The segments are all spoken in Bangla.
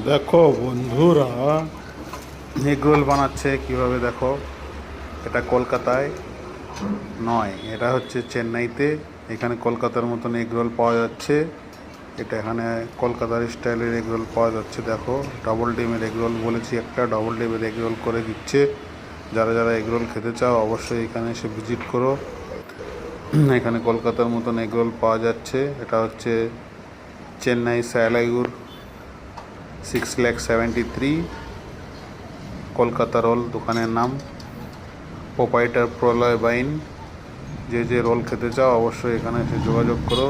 দেখো বন্ধুরা, এগ রোল বানাচ্ছে কিভাবে দেখো। এটা কলকাতায় নয়, এটা হচ্ছে চেন্নাইতে। এখানে কলকাতার মতন এগ রোল পাওয়া যাচ্ছে। এটা এখানে কলকাতার স্টাইলের এগ রোল পাওয়া যাচ্ছে। দেখো, ডবল ডিমের এগ রোল বলেছি, একটা ডবল ডিমের এগ রোল করে দিচ্ছে। যারা যারা এগ রোল খেতে চাও অবশ্যই এখানে এসে ভিজিট করো। এখানে কলকাতার মতন এগ রোল পাওয়া যাচ্ছে। এটা হচ্ছে চেন্নাই স্যালাইউর 6,73,000 কলকাতা রোল দোকানের নাম। প্রোপাইটার প্রলয় বাইন। যে রোল খেতে চাও অবশ্যই এখানে এসে যোগাযোগ করো।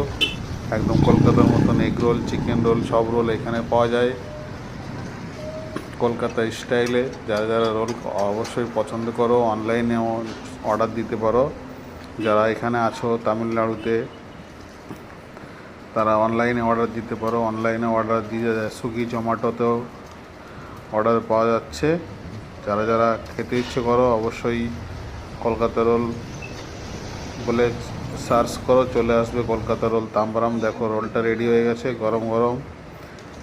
একদম কলকাতার মতন এগ রোল, চিকেন রোল, সব রোল এখানে পাওয়া যায় কলকাতা স্টাইলে। যারা যারা রোল অবশ্যই পছন্দ করো অনলাইনেও অর্ডার দিতে পারো। যারা এখানে আছো তামিলনাড়ুতে তারা অনলাইনে অর্ডার দিতে পারো। অনলাইনে অর্ডার দিয়ে যায়, সুইগি জোম্যাটোতেও অর্ডার পাওয়া যাচ্ছে। যারা যারা খেতে ইচ্ছে করো অবশ্যই কলকাতা রোল বলে সার্চ করো, চলে আসবে কলকাতা রোল তাম্বারাম। দেখো রোলটা রেডি হয়ে গেছে, গরম গরম।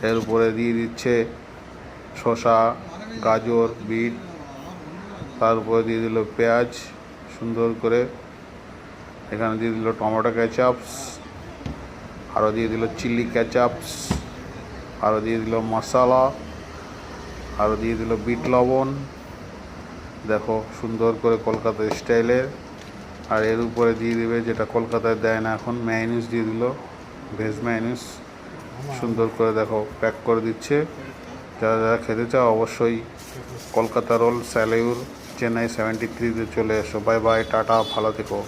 এর উপরে দিয়ে দিচ্ছে শসা, গাজর, বিট। তার উপরে দিয়ে দিল পেঁয়াজ সুন্দর করে। এখানে দিয়ে দিল টমেটো কেচাপস, আরও দিয়ে দিল চিলি কেচাপস, আরও দিয়ে দিল মশলা, আরও দিয়ে দিল বিট লবণ। দেখো সুন্দর করে কলকাতা স্টাইলের। আর এর উপরে দিয়ে দিবে যেটা কলকাতায় দেয় না এখন, মায়োনিজ দিয়ে দিল, ভেজ মায়োনিজ। সুন্দর করে দেখো প্যাক করে দিচ্ছে। যারা যারা খেতে চাও অবশ্যই কলকাতা রোল স্যালাইউর চেন্নাই 73-তে চলে এসো। বাই বাই, টাটা, ভালো থেকো।